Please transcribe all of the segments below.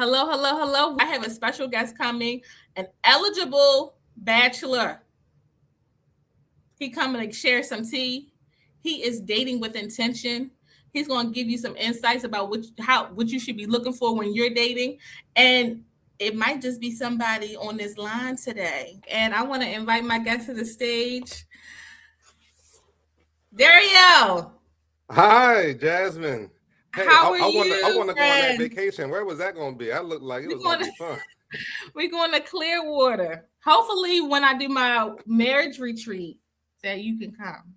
Hello, hello, hello. I have a special guest coming, an eligible bachelor. He coming to share some tea. He is dating with intention. He's going to give you some insights about what you should be looking for when you're dating, and it might just be somebody on this line today. And I want to invite my guest to the stage, Darriel. Hi, Jasmine. Hey, How are I you, want to go on that friend? vacation. Where was that going to be? I looked like it We're was going going to to be fun. we're going to Clearwater. Hopefully, when I do my marriage retreat, that you can come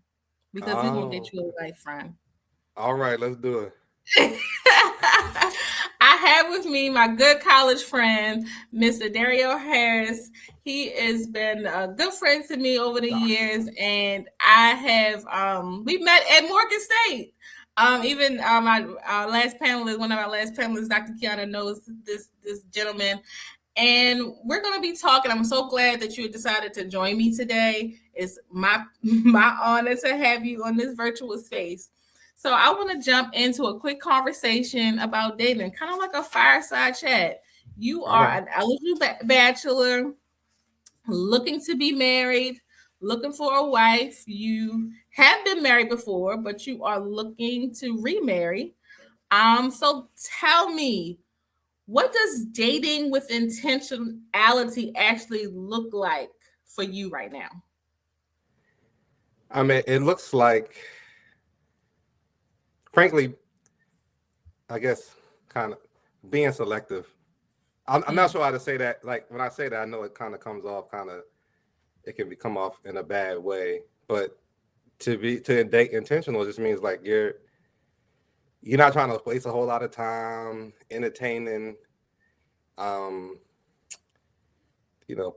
because we're gonna get Oh, you a life friend. all right, let's do it. I have with me my good college friend, Mr. Darriel Harris. He has been a good friend to me over the years, and I have we met at Morgan State. Even our last panelist, one of our last panelists, Dr. Kiana knows this gentleman, and we're going to be talking. I'm so glad that you decided to join me today. It's my honor to have you on this virtual space. So I want to jump into a quick conversation about dating, kind of like a fireside chat. You are Okay. an eligible bachelor looking to be married, looking for a wife. You have been married before, but you are looking to remarry. So tell me, what does dating with intentionality actually look like for you right now? I mean, it looks like, frankly, I guess, kind of being selective. I'm not Mm, sure how to say that. Like, when I say that, I know it kind of comes off it can come off in a bad way. But to date intentional just means like you're not trying to waste a whole lot of time entertaining um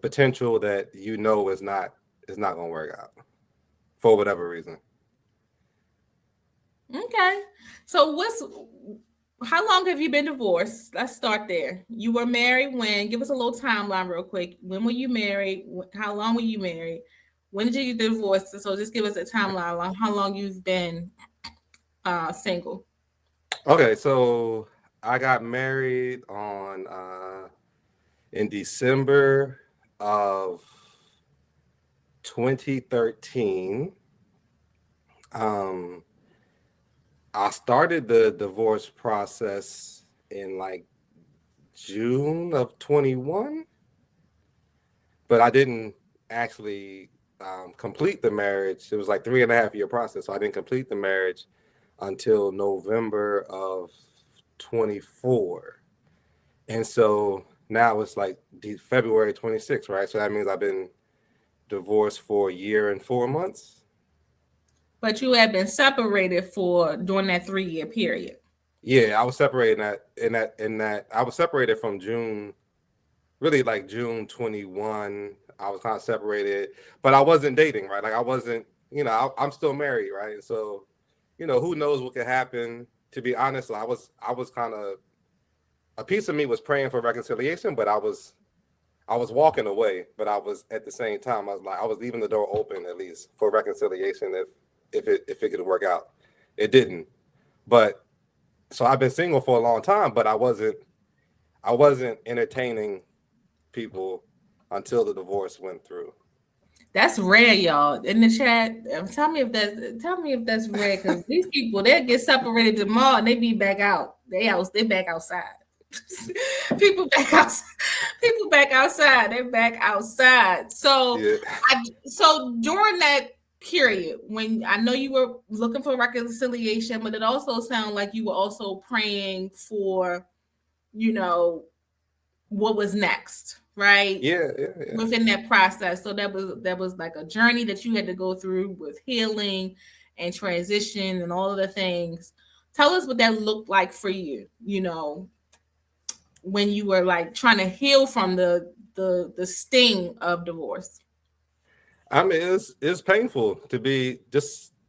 potential that is not going to work out for whatever reason. okay. So how long have you been divorced? Let's start there. You were married when? Give us a little timeline real quick. When were you married? How long were you married? When did you divorce? So just give us a timeline on how long you've been single. Okay, so I got married on in December of 2013. Um, I started the divorce process in like June of 21, but I didn't actually complete the marriage. It was like 3.5 year process, so I didn't complete the marriage until November of 24. And so now it's like February 26th, right? So that means I've been divorced for a year and 4 months. But you have been separated for during that 3 year period. Yeah, I was separated in that I was separated from June, really like June 21. I was kind of separated, but I wasn't dating, right? Like I wasn't, I'm still married, right? And so, who knows what could happen. To be honest, I was kind of, a piece of me was praying for reconciliation, but I was walking away, but I was at the same time I was leaving the door open at least for reconciliation if it could work out. It didn't. But so I've been single for a long time, but I wasn't entertaining people until the divorce went through. That's rare, y'all. In the chat, tell me if that's rare because these people they get separated tomorrow and they be back out. They back outside. people back outside. People back outside. They're back outside. Yeah. So during that period when I know you were looking for reconciliation, but it also sounded like you were also praying for, you know, what was next, right? Yeah, yeah, yeah. Within that process. So that was like a journey that you had to go through with healing and transition and all of the things. Tell us what that looked like for you, when you were like trying to heal from the sting of divorce. I mean, it's painful to be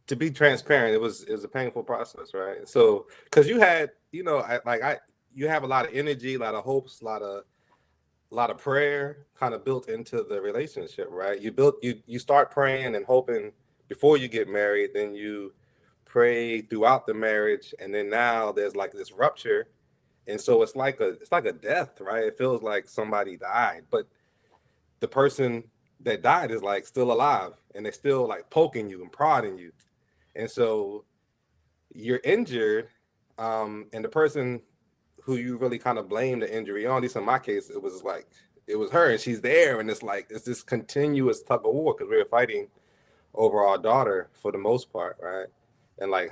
transparent. It was a painful process, right? So because you had, you have a lot of energy, a lot of hopes, a lot of prayer kind of built into the relationship, right? You start praying and hoping before you get married, then you pray throughout the marriage, and then now there's like this rupture, And so it's like a death, right? It feels like somebody died, but the person that died is like still alive, and they're still like poking you and prodding you. And so you're injured, and the person who you really kind of blame the injury on, at least in my case, it was her, and she's there, and it's this continuous tug of war because we were fighting over our daughter for the most part, right? And like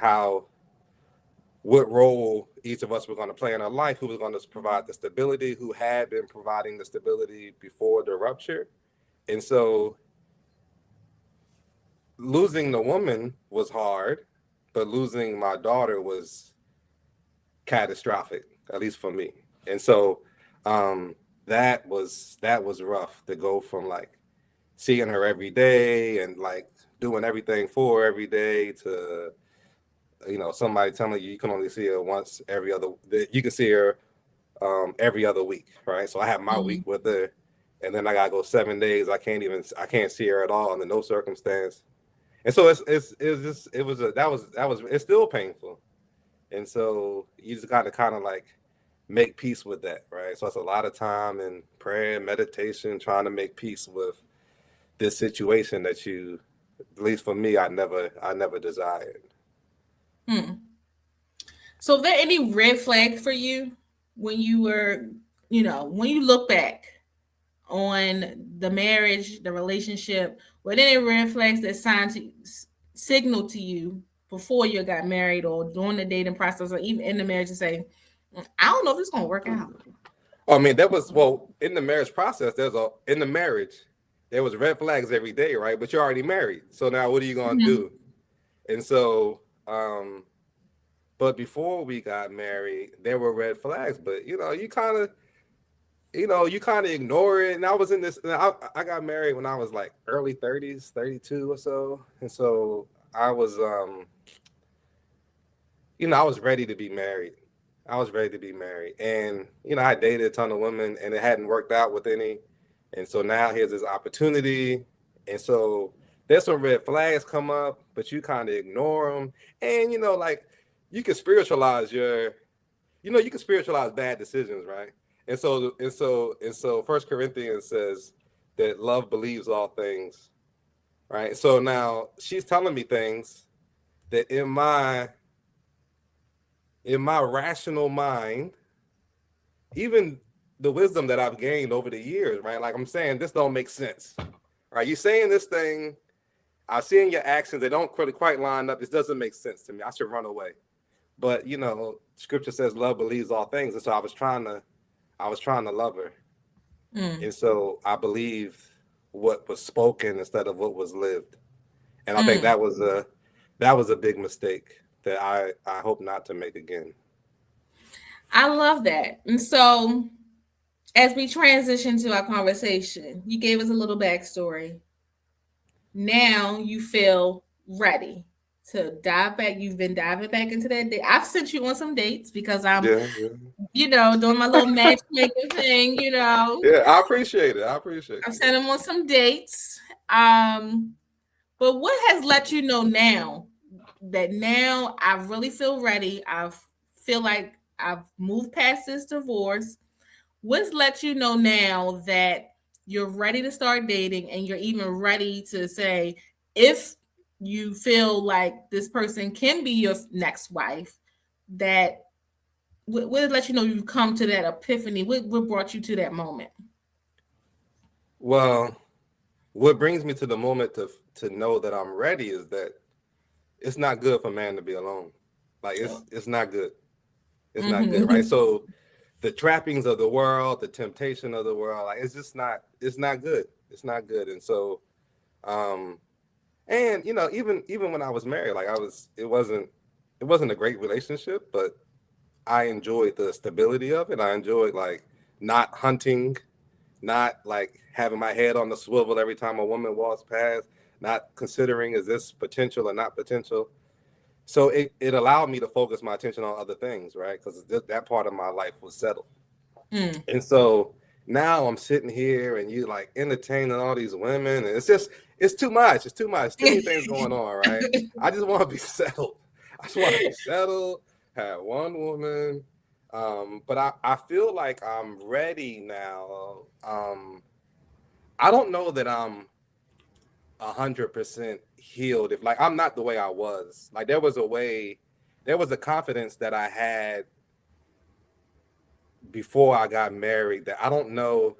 what role each of us were going to play in our life, who was going to provide the stability, who had been providing the stability before the rupture. And so losing the woman was hard, but losing my daughter was catastrophic, at least for me. And so that was rough to go from like seeing her every day and like doing everything for her every day to somebody telling you can only see her once every other, you can see her every other week, right? So I have my week with her, and then I gotta go 7 days. I can't see her at all under no circumstance. And so it's still painful. And so you just gotta kind of like make peace with that, right? So it's a lot of time and prayer and meditation trying to make peace with this situation that you, at least for me, I never desired. So, are there any red flags for you when you were, when you look back on the marriage, the relationship? Were there any red flags that signal to you before you got married or during the dating process or even in the marriage to say, I don't know if it's going to work out? I mean, in the marriage process, in the marriage, there was red flags every day, right? But you're already married. So now what are you going to do? And so, but before we got married, there were red flags, but you kind of ignore it. And I was in this, I got married when I was like early 30s, 32 or so. And so I was, I was ready to be married. I was ready to be married. And, I dated a ton of women and it hadn't worked out with any. And so now here's this opportunity. And so there's some red flags come up, but you kind of ignore them. And, like you can spiritualize you can spiritualize bad decisions, right? And so First Corinthians says that love believes all things, right? So now she's telling me things that in my rational mind, even the wisdom that I've gained over the years, right? Like I'm saying, this don't make sense, right? You're saying this thing, I'm seeing your actions, they don't really quite line up. This doesn't make sense to me. I should run away. But scripture says love believes all things. And so I was trying to love her. And so I believed what was spoken instead of what was lived. And I think that was a big mistake that I hope not to make again. I love that. And so as we transition to our conversation, you gave us a little backstory. Now you feel ready to dive back. You've been diving back into that date. I've sent you on some dates because I'm, doing my little matchmaking thing, Yeah, I appreciate it. I've sent them on some dates. But what has let you know now that now I really feel ready? I feel like I've moved past this divorce. What's let you know now that you're ready to start dating and you're even ready to say, if you feel like this person can be your next wife, that what let you know you've come to that epiphany? What brought you to that moment? Well, what brings me to the moment to know that I'm ready is that it's not good for man to be alone. Like it's not good. It's not good, right? So the trappings of the world, the temptation of the world, like it's not good. It's not good. And so and even when I was married, like it wasn't a great relationship, but I enjoyed the stability of it. I enjoyed like not hunting, not like having my head on the swivel every time a woman walks past, not considering is this potential or not potential. So it allowed me to focus my attention on other things, right? Because that part of my life was settled. And so now I'm sitting here and you like entertaining all these women, and it's too much. It's too much. Too many things going on, right? I just want to be settled. I just want to be settled, have one woman, But I feel like I'm ready now. I don't know that I'm 100% healed. If like I'm not the way I was. Like there was a confidence that I had before I got married that I don't know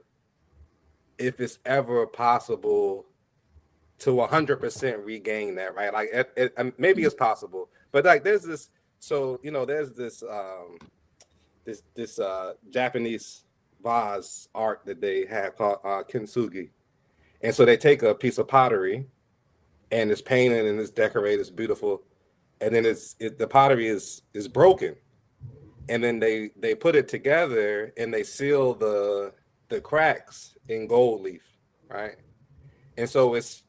if it's ever possible to 100% regain that, right? Like maybe it's possible, but like there's this. So there's this Japanese vase art that they have called kintsugi, and so they take a piece of pottery and it's painted and it's decorated, it's beautiful, and then the pottery is broken, and then they put it together and they seal the cracks in gold leaf, right? And so it's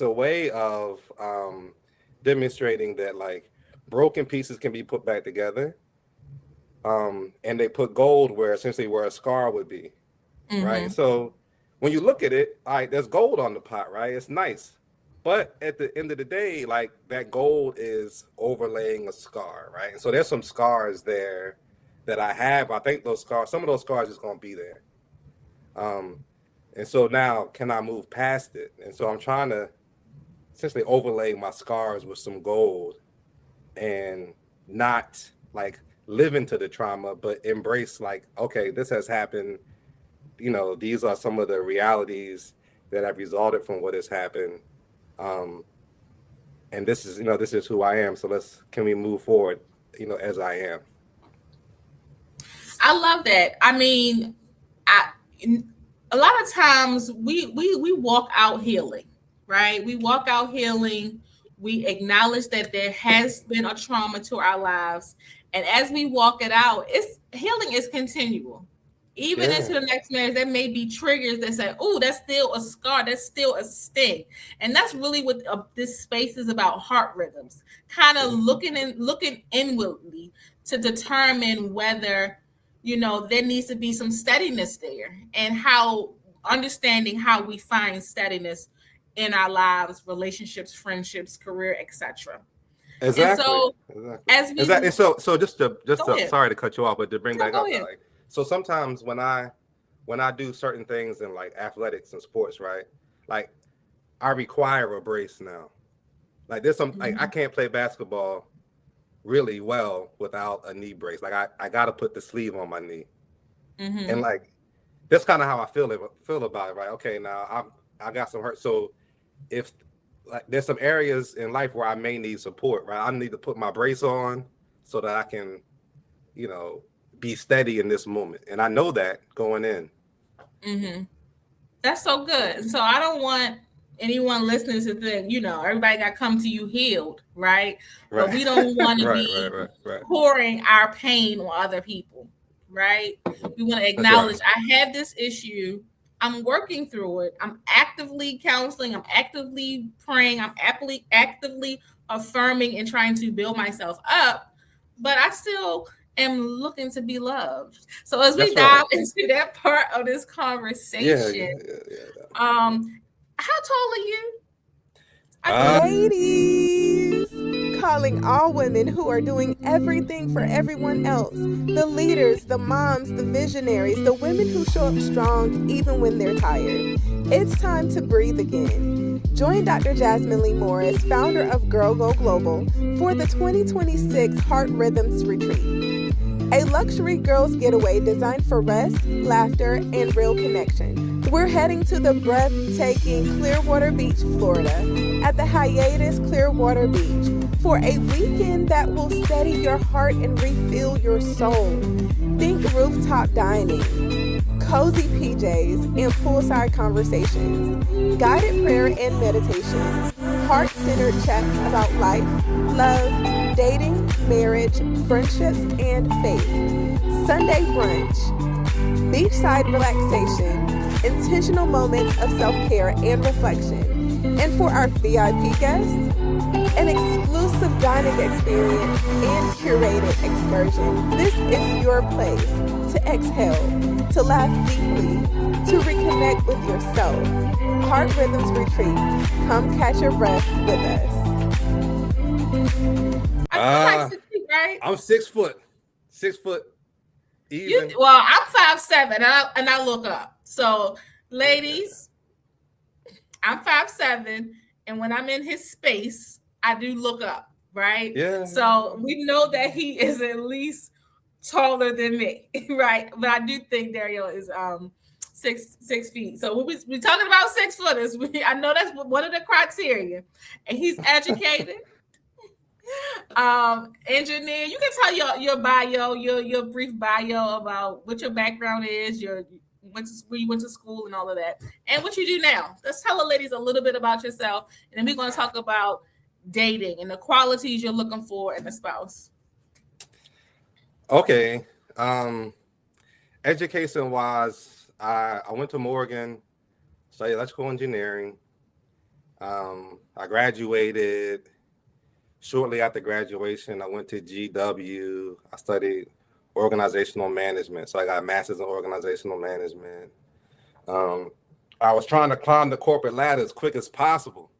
a way of demonstrating that like broken pieces can be put back together, and they put gold where essentially where a scar would be, right? And so when you look at it, all right, there's gold on the pot, right? It's nice. But at the end of the day, like that gold is overlaying a scar, right? And so there's some scars there that I have. I think some of those scars is going to be there. And so now can I move past it? And so I'm trying to essentially overlay my scars with some gold and not like live into the trauma, but embrace like, okay, this has happened. These are some of the realities that have resulted from what has happened. And this is who I am. So can we move forward, as I am? I love that. I mean, a lot of times we walk out healing, right? We walk out healing. We acknowledge that there has been a trauma to our lives, and as we walk it out, healing is continual. Even into the next marriage, there may be triggers that say, "Oh, that's still a scar. That's still a sting," and that's really what this space is about. Heart rhythms, kind of looking inwardly to determine whether there needs to be some steadiness there, and how understanding how we find steadiness in our lives, relationships, friendships, career, etc. Exactly. And so, as we exactly. So just to sorry to cut you off, but to bring back up, like, so sometimes when I do certain things in like athletics and sports, right? Like I require a brace now. Like there's some like I can't play basketball really well without a knee brace. Like I got to put the sleeve on my knee, and like that's kind of how I feel about it. Right? Okay, now I got some hurt. So if like there's some areas in life where I may need support, right? I need to put my brace on so that I can, be steady in this moment. And I know that going in. That's so good. So I don't want anyone listening to think, everybody got to come to you healed, right? But we don't want to be pouring our pain on other people, right? We want to acknowledge I have this issue. I'm working through it. I'm actively counseling. I'm actively praying. I'm actively affirming and trying to build myself up. But I still am looking to be loved. So as we dive into that part of this conversation, how tall are you? Ladies, calling all women who are doing everything for everyone else. The leaders, the moms, the visionaries, the women who show up strong even when they're tired. It's time to breathe again. Join Dr. Jasmine Leigh Morse, founder of Girl Go Global, for the 2026 Heart Rhythms Retreat. A luxury girls' getaway designed for rest, laughter, and real connection. We're heading to the breathtaking Clearwater Beach, Florida, at the Hiatus Clearwater Beach for a weekend that will steady your heart and refill your soul. Think rooftop dining, cozy PJs, and poolside conversations, guided prayer and meditation, heart-centered chats about life, love, dating, marriage, friendships, and faith. Sunday brunch, beachside relaxation, intentional moments of self-care and reflection. And for our VIP guests, an exclusive dining experience and curated excursion. This is your place to exhale, to laugh deeply, to reconnect with yourself. Heart Rhythms Retreat. Come catch your breath with us. I feel like 6 feet, right? I'm 6 foot. 6 foot. Even. Well, I'm 5'7", and I look up. So, ladies, I'm 5'7", and when I'm in his space, I do look up, right? Yeah. So we know that he is at least taller than me, right? But I do think Darriel is 6 feet. So we talking about 6-footers. I know that's one of the criteria, and he's educated. Engineer. You can tell your bio, your brief bio about what your background is, where you went to school and all of that, and what you do now. Let's tell the ladies a little bit about yourself, and then we're going to talk about dating and the qualities you're looking for in a spouse. Okay. Education wise, I went to Morgan, studied electrical engineering. I graduated. Shortly after graduation, I went to GW. I studied organizational management. So I got a master's in organizational management. I was trying to climb the corporate ladder as quick as possible.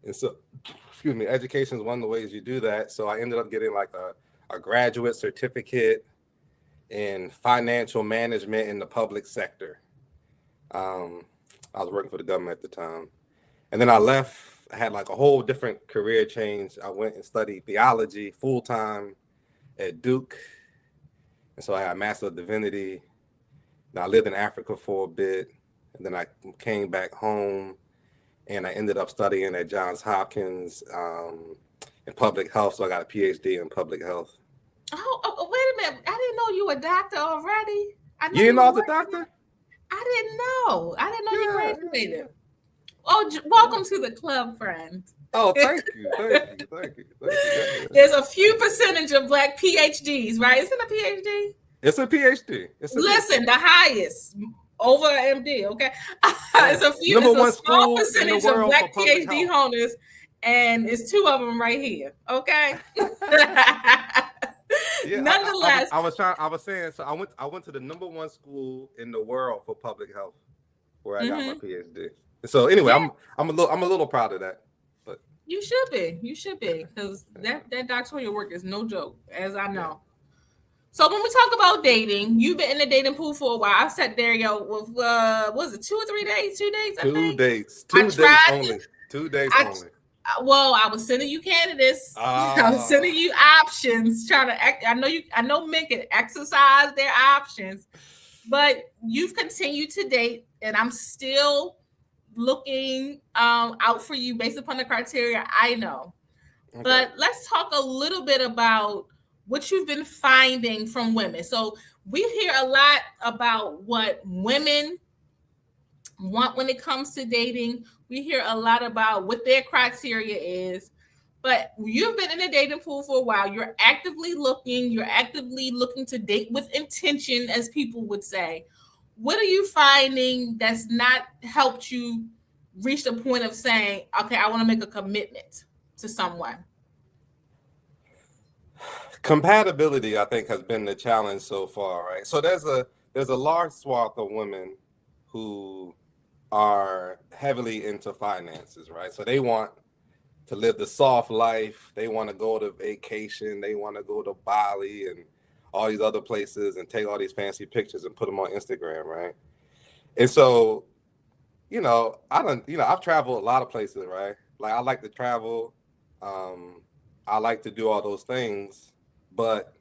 And so, education is one of the ways you do that. So I ended up getting like a graduate certificate in financial management in the public sector. I was working for the government at the time. And then I left. I had like a whole different career change. I went and studied theology full-time at Duke. And so I had a Master of Divinity. Now I lived in Africa for a bit. And then I came back home and I ended up studying at Johns Hopkins in public health. So I got a PhD in public health. Oh, wait a minute. I didn't know you were a doctor already. You didn't know I was a doctor? I didn't know. You graduated. Yeah. Oh, welcome to the club, friend. Oh, thank you. There's a few percentage of Black PhDs, right? Isn't it a PhD? It's a PhD. Listen, the highest over MD, okay? It's a few. Number one small percentage of Black PhD holders, and it's 2 of them right here, okay? Yeah, nonetheless, I was saying. So I went to the number 1 school in the world for public health, where I got my PhD. So anyway, yeah. I'm a little proud of that. But you should be, because that doctoral work is no joke, as I know. Yeah. So when we talk about dating, you've been in the dating pool for a while. I sat there, with was it 2 or 3 days? 2 days, I think. 2 days. 2 days only. 2 days only. Well, I was sending you candidates. I was sending you options, trying to. I know men can exercise their options, but you've continued to date, and I'm still looking out for you based upon the criteria I know. Okay. But let's talk a little bit about what you've been finding from women. So we hear a lot about what women want when it comes to dating. We hear a lot about what their criteria is, but you've been in a dating pool for a while. You're actively looking to date with intention, as people would say. What are you finding that's not helped you reach the point of saying, okay, I want to make a commitment to someone? Compatibility, I think, has been the challenge so far, right? So there's a large swath of women who are heavily into finances, right? So they want to live the soft life. They want to go to vacation. They want to go to Bali and all these other places and take all these fancy pictures and put them on Instagram, right? And so, I've traveled a lot of places, right? Like I like to travel. I like to do all those things, but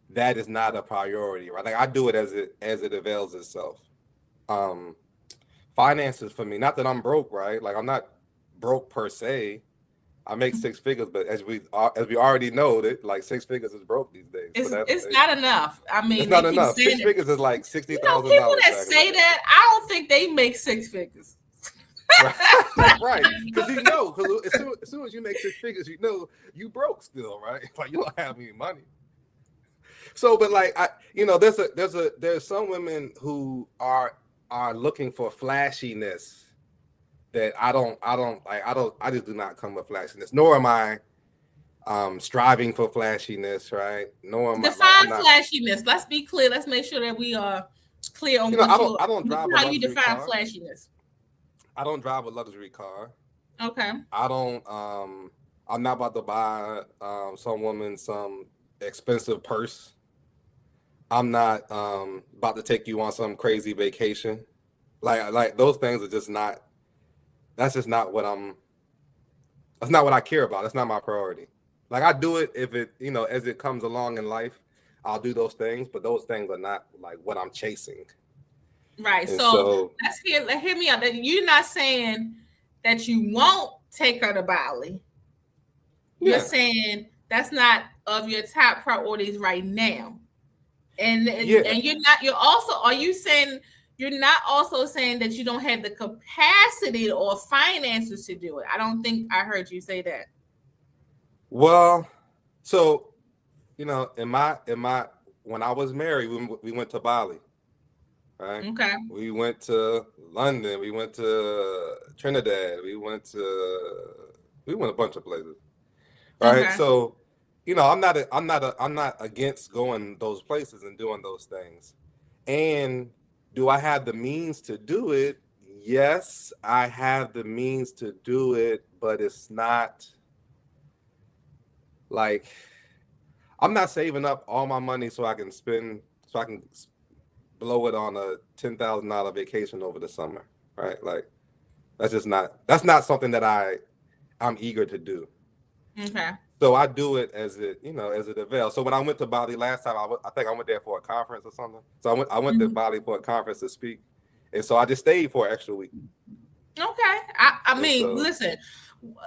that is not a priority, right? Like I do it as it avails itself. Finances for me, not that I'm broke, right? Like I'm not broke per se. I make 6 figures, but as we already know, that like 6 figures is broke these days. It's not enough. I mean, it's not enough. 6 figures is like $60,000. People that say that, I don't think they make 6 figures. Right, because as soon as you make 6 figures, you broke still, right? Like you don't have any money. So, but like there's some women who are looking for flashiness. That I just do not come with flashiness, nor am I striving for flashiness, right? Nor am define flashiness. Let's be clear. Let's make sure that we are clear on I don't drive how you define flashiness. I don't drive a luxury car. Okay. I don't I'm not about to buy some woman some expensive purse. I'm not about to take you on some crazy vacation. Like those things are just not. That's just not what I'm. That's not what I care about. That's not my priority. Like I do it if it, as it comes along in life, I'll do those things. But those things are not like what I'm chasing. Right. And So so, hear me out. That you're not saying that you won't take her to Bali. You're yeah. saying that's not of your top priorities right now. And Yeah. are you saying you're not also saying that you don't have the capacity or finances to do it? I don't think I heard you say that. Well, so in my when I was married, we went to Bali, right? Okay. We went to London. We went to Trinidad. We went a bunch of places, right? Okay. So, I'm not against going those places and doing those things. And do I have the means to do it? Yes, I have the means to do it, but it's not like I'm not saving up all my money so I can blow it on a $10,000 vacation over the summer, right? Like that's not something that I'm eager to do. Okay. So I do it as it avails. So when I went to Bali last time, I think I went there for a conference or something. So I went to Bali for a conference to speak, and so I just stayed for an extra week. Okay. I mean, listen,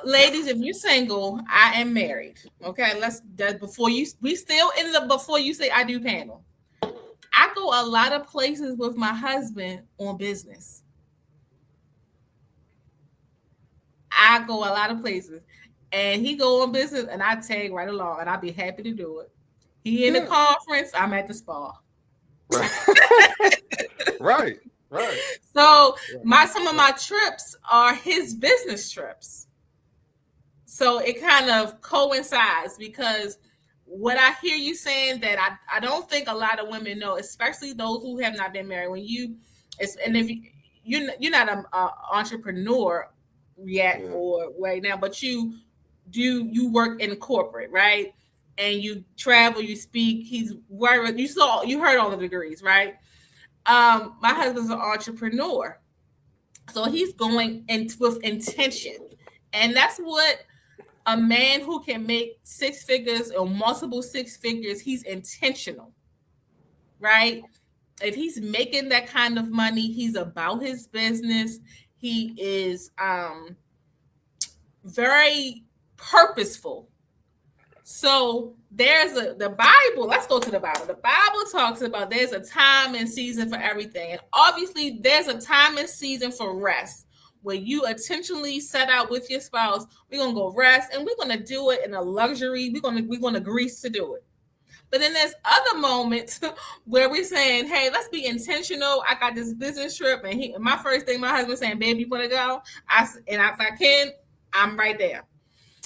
ladies, if you're single, I am married. Okay, before you say I do panel. I go a lot of places with my husband on business. I go a lot of places, and he go on business, and I tag right along, and I'll be happy to do it. He in the conference, I'm at the spa. Right. So some of my trips are his business trips. So it kind of coincides because what I hear you saying that I don't think a lot of women know, especially those who have not been married. If you're not an entrepreneur yet or right now, but you work in corporate, right? And you travel, you speak. You heard all the degrees, right? My husband's an entrepreneur, so he's going with intention, and that's what a man who can make six figures or multiple six figures, he's intentional, right? If he's making that kind of money, he's about his business. He is very purposeful. So there's the Bible. Let's go to the Bible. The Bible talks about there's a time and season for everything. And obviously there's a time and season for rest. Where you intentionally set out with your spouse, we're gonna go rest and we're gonna do it in a luxury. We're gonna grease to do it. But then there's other moments where we're saying, hey, let's be intentional. I got this business trip, and my first thing, my husband saying, baby, you wanna go? If I can, I'm right there.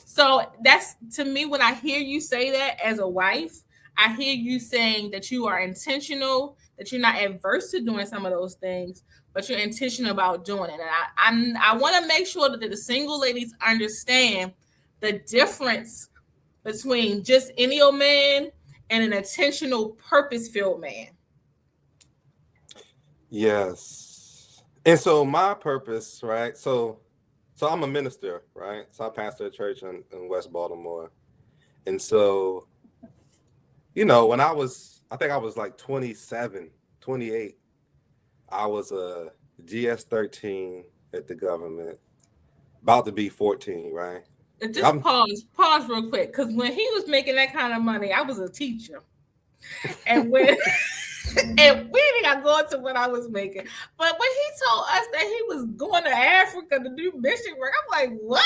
So that's, to me, when I hear you say that as a wife, I hear you saying that you are intentional, that you're not adverse to doing some of those things, but you're intentional about doing it. And I want to make sure that the single ladies understand the difference between just any old man and an intentional, purpose-filled man. Yes. And so my purpose, right? So I'm a minister, right? So I pastor a church in West Baltimore. And so, when I think I was like 27, 28, I was a GS-13 at the government, about to be 14, right? Just pause real quick, because when he was making that kind of money, I was a teacher. And and we didn't got to go into what I was making. But when he told us that he was going to Africa to do mission work, I'm like, what?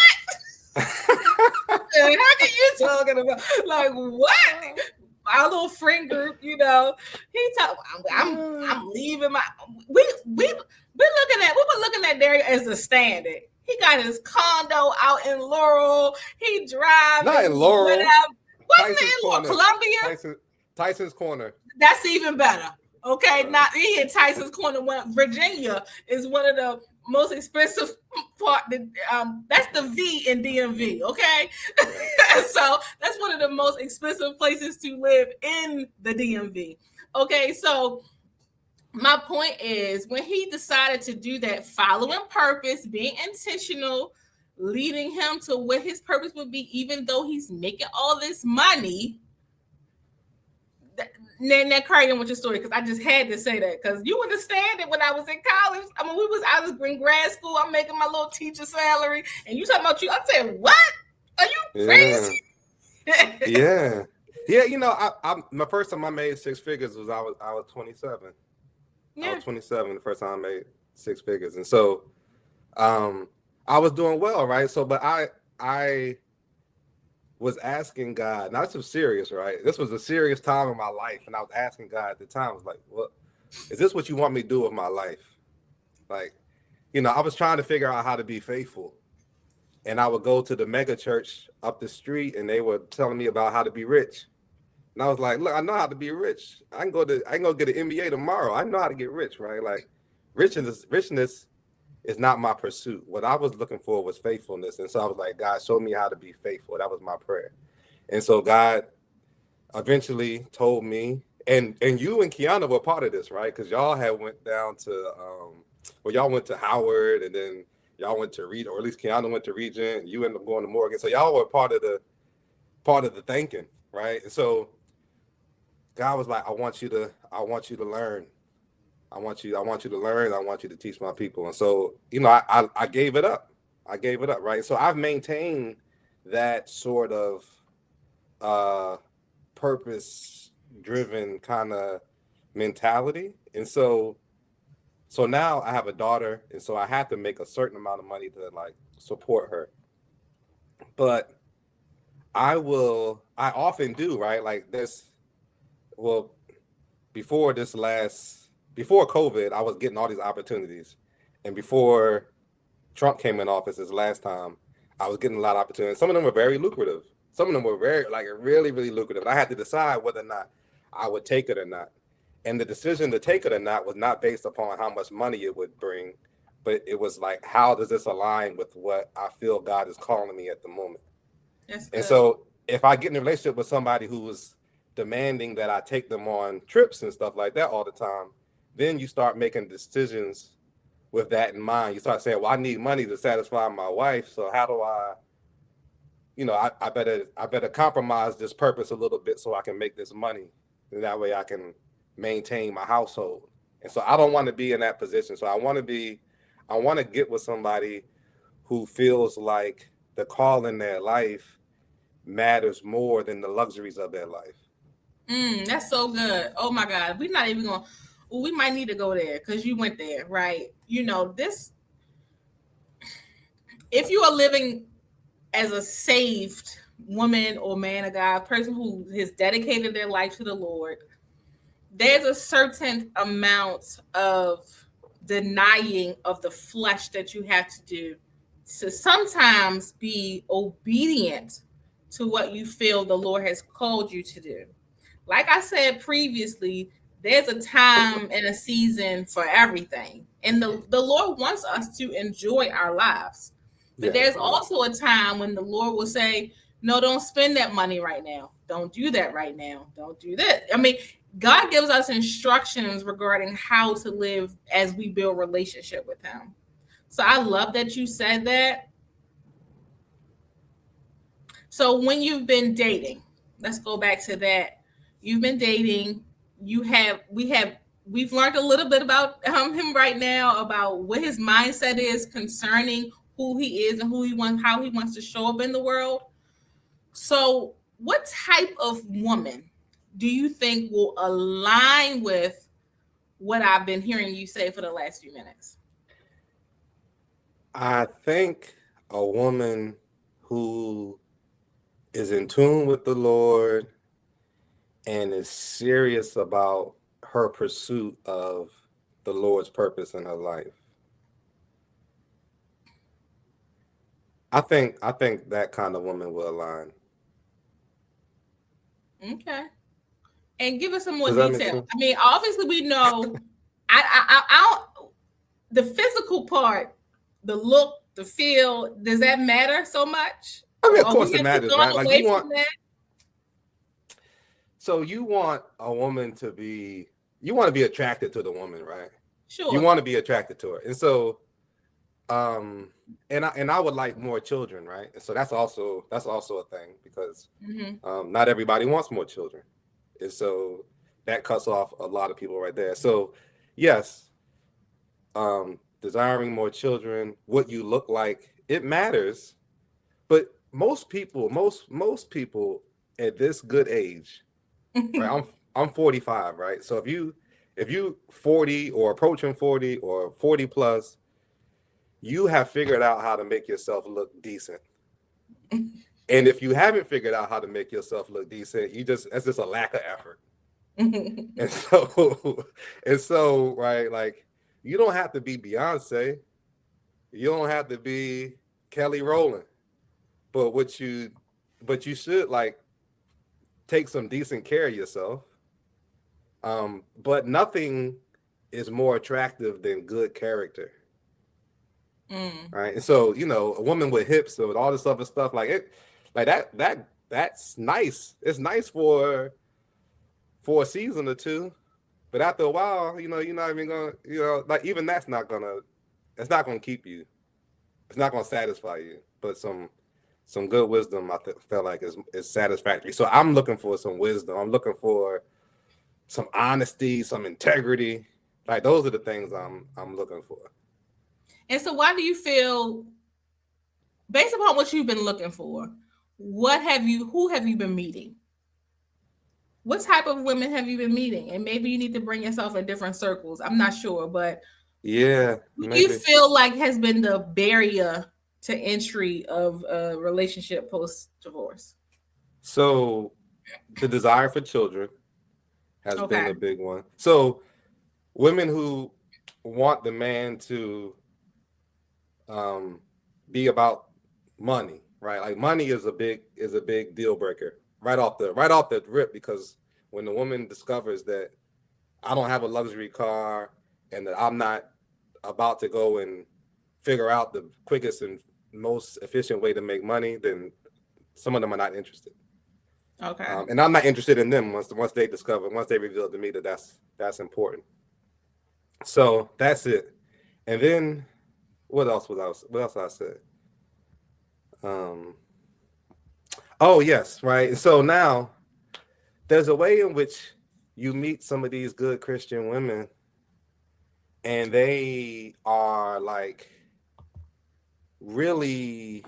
How can you talking about? Like, what? Our little friend group, he told I'm leaving my. We were looking at Darriel as a standard. He got his condo out in Laurel. He drives. Not in Laurel. Wasn't it in Laurel? Columbia? Tyson's Corner. That's even better. Okay, not he in Tyson's Corner. Virginia is one of the most expensive part. That's the V in DMV. Okay, so that's one of the most expensive places to live in the DMV. Okay, so my point is when he decided to do that, following purpose, being intentional, leading him to what his purpose would be, even though he's making all this money. Now carry on with your story, because I just had to say that, because you understand it. When I was in college, I mean, I was in grad school, I'm making my little teacher salary, and you talking about you. I'm saying, what? Are you crazy? Yeah. You know, I my first time I made six figures was I was 27. Yeah. I was 27 the first time I made six figures, and so I was doing well, right? So, but I was asking God, not so serious, right? This was a serious time in my life, and I was asking God at the time, I was like, "What is this? What you want me to do with my life?" Like, you know, I was trying to figure out how to be faithful, and I would go to the mega church up the street, and they were telling me about how to be rich, and I was like, "Look, I know how to be rich. I can go get an MBA tomorrow. I know how to get rich, right? Like, richness is not my pursuit. What I was looking for was faithfulness. And so I was like, God, show me how to be faithful. That was my prayer. And so God eventually told me, and you and Kiana were part of this, right? Because y'all had went down to, y'all went to Howard, and then y'all went to Regent, or at least Kiana went to Regent. You ended up going to Morgan. So y'all were part of the thinking, right? And so God was like, I want you to learn. I want you to learn. I want you to teach my people. And so, you know, I gave it up. Right. So I've maintained that sort of purpose driven kind of mentality. And so now I have a daughter, and so I have to make a certain amount of money to like support her. But I often do, right? Like before COVID, I was getting all these opportunities. And before Trump came in office this last time, I was getting a lot of opportunities. Some of them were very lucrative. Some of them were very, like, really, really lucrative. And I had to decide whether or not I would take it or not. And the decision to take it or not was not based upon how much money it would bring, but it was like, how does this align with what I feel God is calling me at the moment? And so if I get in a relationship with somebody who was demanding that I take them on trips and stuff like that all the time, then you start making decisions with that in mind. You start saying, well, I need money to satisfy my wife. So how do I, you know, I better compromise this purpose a little bit so I can make this money. And that way I can maintain my household. And so I don't want to be in that position. So I want to get with somebody who feels like the call in their life matters more than the luxuries of their life. That's so good. Oh my God. We're not even going to. Well, we might need to go there because you went there, right? You know, if you are living as a saved woman or man of God, person who has dedicated their life to the Lord, there's a certain amount of denying of the flesh that you have to do to sometimes be obedient to what you feel the Lord has called you to do. Like I said previously, there's a time and a season for everything. And the Lord wants us to enjoy our lives. But there's also a time when the Lord will say, no, don't spend that money right now. Don't do that right now. Don't do that. I mean, God gives us instructions regarding how to live as we build relationship with him. So I love that you said that. So when you've been dating, let's go back to that. You've been dating. We've learned a little bit about him right now, about what his mindset is concerning who he is and how he wants to show up in the world. So what type of woman do you think will align with what I've been hearing you say for the last few minutes? I think a woman who is in tune with the Lord and is serious about her pursuit of the Lord's purpose in her life. I think that kind of woman will align. Okay. And give us some more detail. I mean, obviously we know I the physical part, the look, the feel, does that matter so much? I mean, of course it matters, right? Like you want. So you want a woman to be, you want to be attracted to the woman, right? You Sure. want to be attracted to her. And so and I would like more children, right? And so that's also a thing because not everybody wants more children. And so that cuts off a lot of people right there. So yes, desiring more children, what you look like, it matters. But most people at this good age, right? I'm 45, right? So if you 40 or approaching 40 or 40 plus, you have figured out how to make yourself look decent. And if you haven't figured out how to make yourself look decent, that's just a lack of effort. And so right, like you don't have to be Beyonce, you don't have to be Kelly Rowland, but but you should like take some decent care of yourself. But nothing is more attractive than good character. Right. And so, a woman with hips or all this other stuff, like it, like that's nice. It's nice for a season or two. But after a while, you're not even gonna, like even it's not gonna keep you. It's not gonna satisfy you. But some good wisdom, felt like is satisfactory. So I'm looking for some wisdom. I'm looking for some honesty, some integrity. Like those are the things I'm looking for. And so why do you feel, based upon what you've been looking for, who have you been meeting? What type of women have you been meeting? And maybe you need to bring yourself in different circles. I'm not sure, but yeah, what do maybe. you feel like has been the barrier to entry of a relationship post-divorce? So the desire for children has been a big one. So women who want the man to be about money, right? Like money is a big deal breaker right off the rip, because when the woman discovers that I don't have a luxury car and that I'm not about to go and figure out the quickest and most efficient way to make money, then some of them are not interested. Okay. And I'm not interested in them once they reveal to me that that's important. So that's it. And then what else I said? Oh yes, right. So now there's a way in which you meet some of these good Christian women and they are like really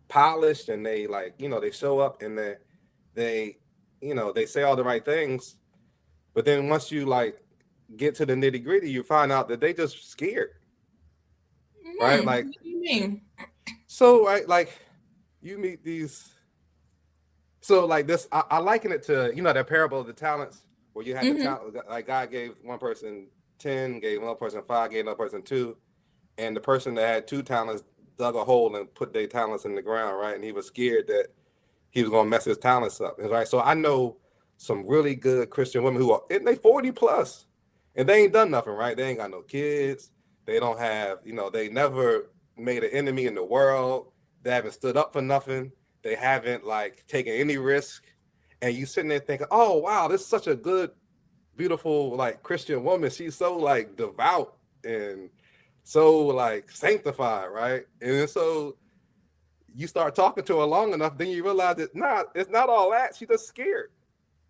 polished, and they like, they show up and they they say all the right things, but then once you like get to the nitty gritty, you find out that they just scared, right? Like, what do you mean? so right, like you meet these, so like this, I liken it to that parable of the talents, where you had the talent, like God gave one person 10, gave another person 5, gave another person 2, and the person that had 2 talents dug a hole and put their talents in the ground, right? And he was scared that he was gonna mess his talents up, right? So I know some really good Christian women who are in they 40 plus, and they ain't done nothing, right? They ain't got no kids. They don't have, they never made an enemy in the world. They haven't stood up for nothing. They haven't like taken any risk. And you sitting there thinking, oh wow, this is such a good, beautiful like Christian woman. She's so like devout and so like sanctified, right? And so you start talking to her long enough, then you realize that it's not all that. She's just scared.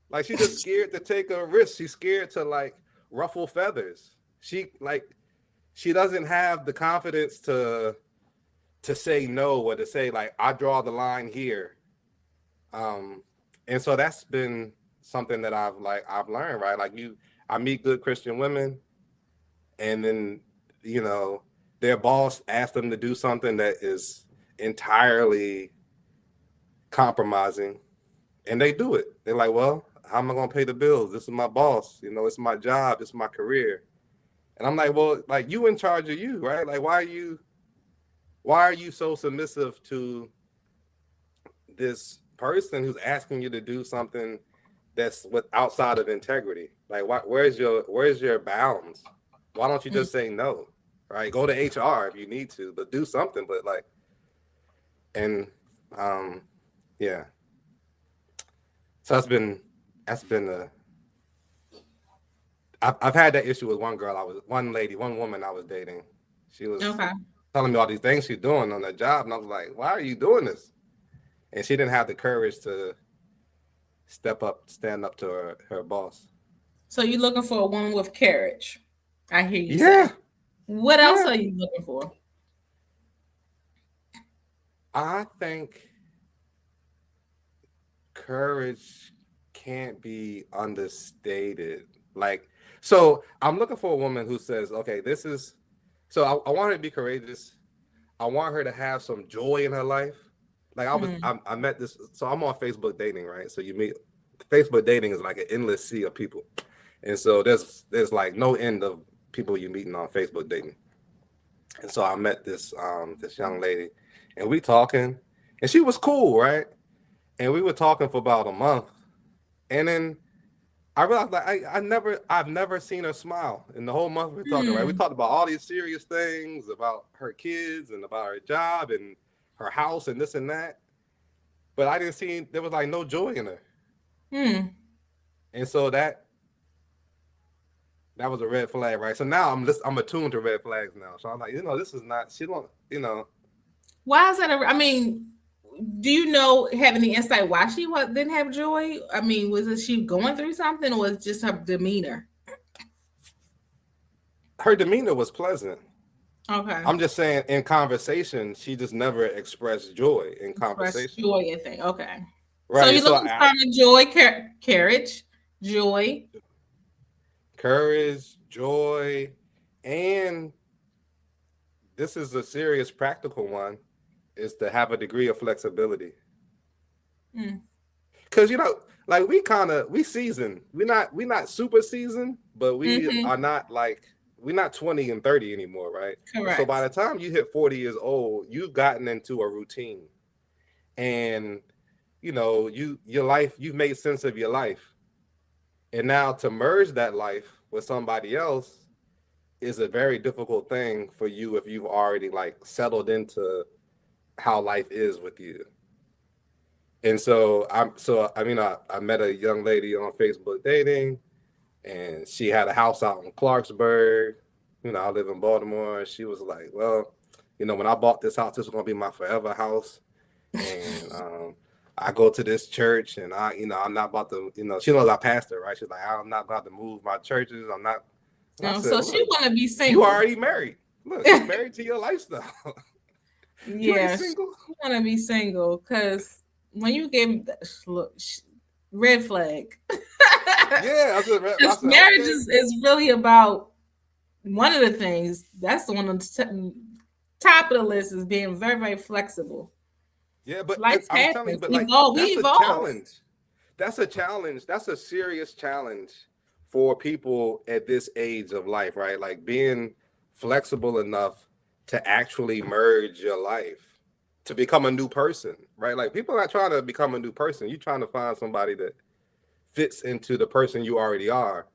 Like she's just scared to take a risk. She's scared to like ruffle feathers. She doesn't have the confidence to say no, or to say like I draw the line here. And so that's been something that I've learned, right? Like I meet good Christian women, and then their boss asks them to do something that is entirely compromising, and they do it. They're like, well, how am I going to pay the bills? This is my boss, it's my job, it's my career. And I'm like, well, like you in charge of you, right? Like, why are you so submissive to this person who's asking you to do something that's outside of integrity? Like, where's your bounds? Why don't you just say no? Right? Go to HR if you need to, but do something. But like, and yeah. So that's been that's been a. I've had that issue with one woman I was dating. She was Okay. telling me all these things she's doing on the job, and I was like, "Why are you doing this?" And she didn't have the courage to stand up to her boss. So you're looking for a woman with courage. I hear you Yeah, say. What else yeah. are you looking for? I think courage can't be understated. Like, so I'm looking for a woman who says, okay, this is, so I want her to be courageous. I want her to have some joy in her life. Like I met this, so I'm on Facebook dating, right? So you meet, Facebook dating is like an endless sea of people. And so there's like no end of people you meeting on Facebook dating. And so I met this young lady and we talking and she was cool, right? And we were talking for about a month. And then I realized like I've never seen her smile in the whole month we were talking, right? We Hmm. talked about all these serious things about her kids and about her job and her house and this and that. But I didn't see there was like no joy in her. Hmm. And so that was a red flag, right? So now I'm attuned to red flags now. So I'm like, this is not she don't, Why is that? I mean, do you have any insight why she didn't have joy? I mean, was it she going through something, or was it just her demeanor? her demeanor was pleasant. Okay. I'm just saying in conversation, she just never expressed joy in Express conversation. joy and thing. Okay. So Right. you're So looking for joy, courage, joy. courage, joy, and this is a serious practical one, is to have a degree of flexibility. Mm. Cause like we seasoned. We're not super seasoned, but we Mm-hmm. are not like we're not 20 and 30 anymore, right? So Correct. by the time you hit 40 years old, you've gotten into a routine. And your life, you've made sense of your life. And now to merge that life with somebody else is a very difficult thing for you if you've already like settled into how life is with you. And so I met a young lady on Facebook dating, and she had a house out in Clarksburg. I live in Baltimore. And she was like, well, when I bought this house, this was gonna be my forever house. And I go to this church, and I'm not about to, she knows I pastor, right? She's like, I'm not about to move my churches. I'm not. And I said, So she look, want to be you single. already married. Look, you married to your lifestyle. You ain't Yeah, she single. want to be single because when you give look, red flag. Yeah, I Because said, marriage okay. is really about one of the things. That's the one on the top of the list is being very, very flexible. Yeah, but Life I'm telling you, happens. but like Evolve. We that's a evolve. challenge. That's a challenge. That's a serious challenge for people at this age of life, right? Like being flexible enough to actually merge your life to become a new person, right? Like people are not trying to become a new person. You're trying to find somebody that fits into the person you already are.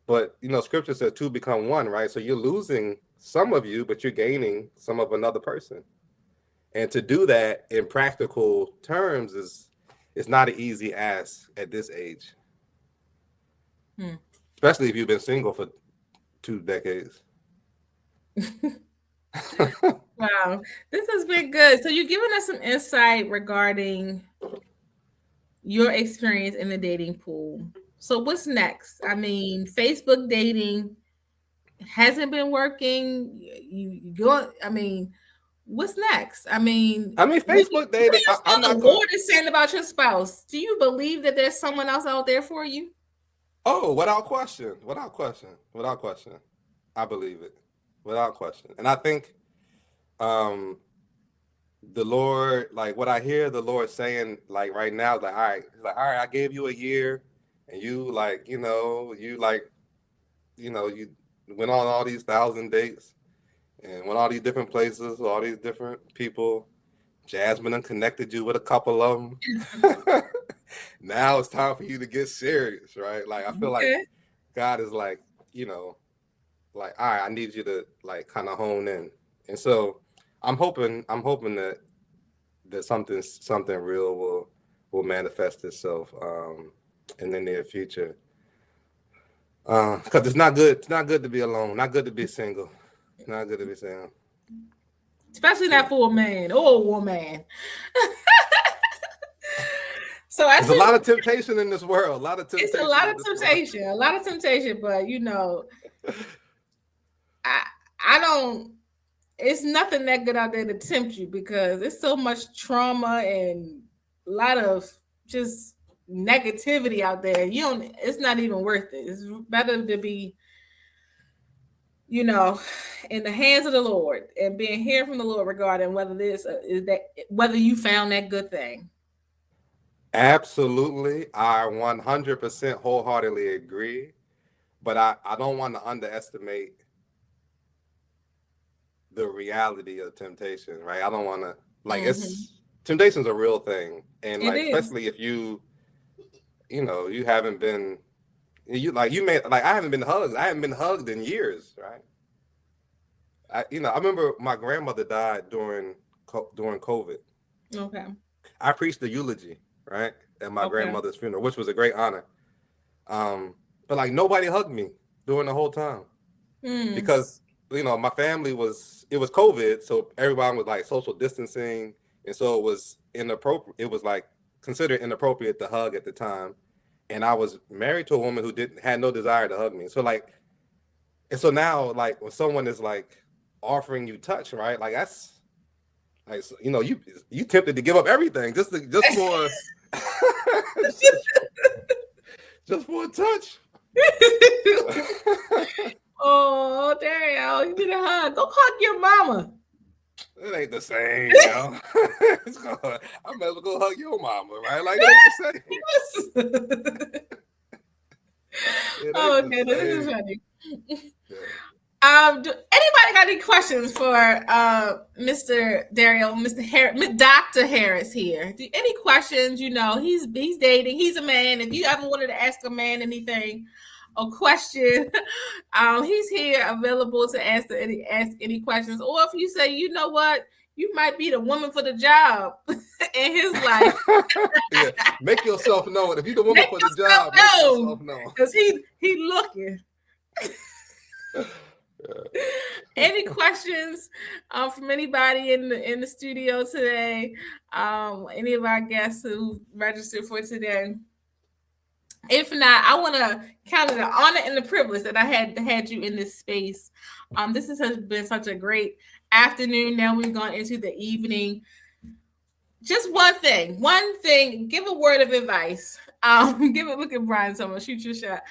But scripture says two become one, right? So you're losing some of you, but you're gaining some of another person. And to do that in practical terms is not an easy ask at this age, Hmm. especially if you've been single for 2 decades. Wow, this has been good. So you're giving us some insight regarding your experience in the dating pool. So what's next? I mean, Facebook dating hasn't been working. You go. I mean, what's next? I mean, I mean, Facebook what do dating. you I'm feel not the going. Lord is saying about your spouse? Do you believe that there's someone else out there for you? Oh, without question, without question, without question, I believe it, without question. And I think um, the Lord, like what I hear the Lord saying, like right now, like all right, He's like all right, I gave you a year, and you like, you went on all these 1,000 dates and went all these different places, all these different people. Jasmine done connected you with a couple of them. Now it's time for you to get serious, right? Like I feel like Okay. God is like, you know, like, all right, I need you to like kind of hone in. And so I'm hoping that something real will manifest itself in the near future. Because it's not good. It's not good to be alone. Not good to be single. Not good to be single. Especially not for a man or a woman. So there's a lot of temptation in this world. A lot of temptation. It's a lot of temptation. A lot of temptation, but I don't. It's nothing that good out there to tempt you because there's so much trauma and a lot of just negativity out there. It's not even worth it. It's better to be, in the hands of the Lord and being heard from the Lord regarding whether whether you found that good thing. Absolutely. I 100% wholeheartedly agree. But I don't want to underestimate the reality of temptation, right? I don't want to, temptation's a real thing. And especially if you haven't been, I haven't been hugged. I haven't been hugged in years, right? I remember my grandmother died during COVID. Okay. I preached the eulogy, right, at my grandmother's funeral, which was a great honor. But nobody hugged me during the whole time because my family it was COVID, so everyone was social distancing, and so it was inappropriate. It was considered inappropriate to hug at the time, and I was married to a woman who had no desire to hug me. So and so now when someone is offering you touch, right, that's you tempted to give up everything just for just for a touch. Oh, Darriel, you need a hug. Go hug your mama. It ain't the same, I might as well go hug your mama, right? It ain't the same. Okay, this is funny. Do anybody got any questions for Mr. Darriel, Dr. Harris here? Any questions? He's dating. He's a man. If you ever wanted to ask a man anything, a question, he's here available to ask any questions. Or if you say, you know what, you might be the woman for the job in his life. Yeah. Make yourself known. If you're the woman for the job, make yourself known. Because he looking. Any questions from anybody in the studio today? Any of our guests who registered for today? If not, I want to count it an honor and the privilege that I had you in this space. This has been such a great afternoon. Now we've gone into the evening. Just one thing. Give a word of advice. Look at Brian. Someone shoot your shot.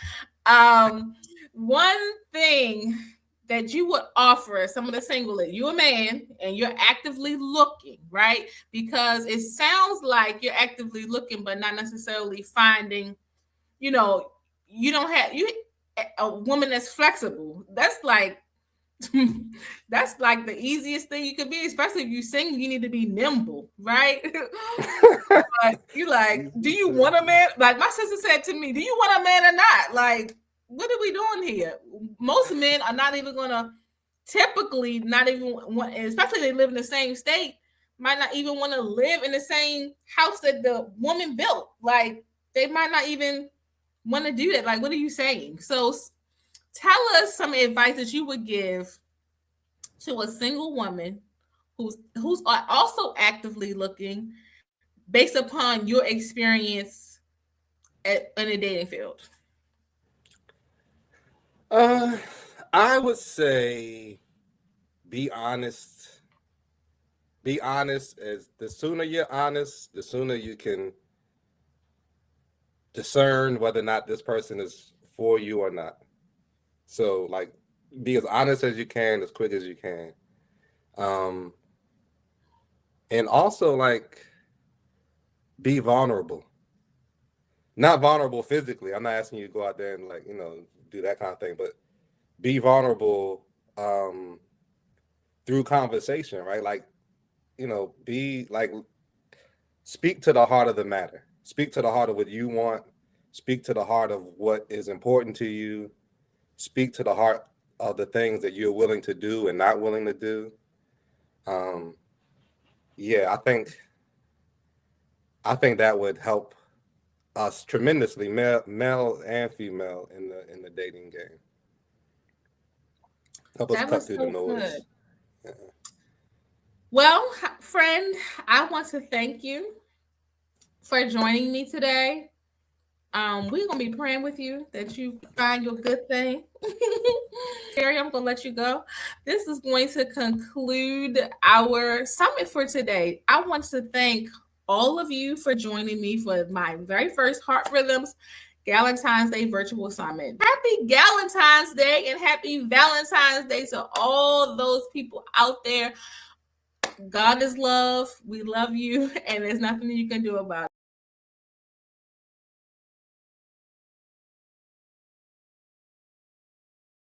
One thing that you would offer some of the single, you're a man and you're actively looking, right? Because it sounds like you're actively looking, but not necessarily finding, you don't have a woman that's flexible. That's the easiest thing you could be, especially if you're single. You need to be nimble, right? But you do you want a man? Like my sister said to me, do you want a man or not? What are we doing here? Most men are not even gonna typically not even want, especially if they live in the same state, might not even want to live in the same house that the woman built. They might not even want to do that. What are you saying? So tell us some advice that you would give to a single woman who's also actively looking based upon your experience in the dating field. I would say be honest. Be honest. As the sooner you're honest, the sooner you can discern whether or not this person is for you or not. So be as honest as you can, as quick as you can. And also be vulnerable. Not vulnerable physically. I'm not asking you to go out there and do that kind of thing, but be vulnerable through conversation, right? Speak to the heart of the matter. Speak to the heart of what you want. Speak to the heart of what is important to you. Speak to the heart of the things that you're willing to do and not willing to do. I think that would help us tremendously, male and female, in the dating game. Help us That cut was through so the noise. good. Yeah. Well, friend, I want to thank you for joining me today. We're gonna be praying with you that you find your good thing. Terry, I'm gonna let you go. This is going to conclude our summit for today. I want to thank all of you for joining me for my very first Heart Rhythms Galentine's Day virtual summit. Happy Galentine's Day and happy Valentine's Day to all those people out there. God is love. We love you, and there's nothing you can do about it.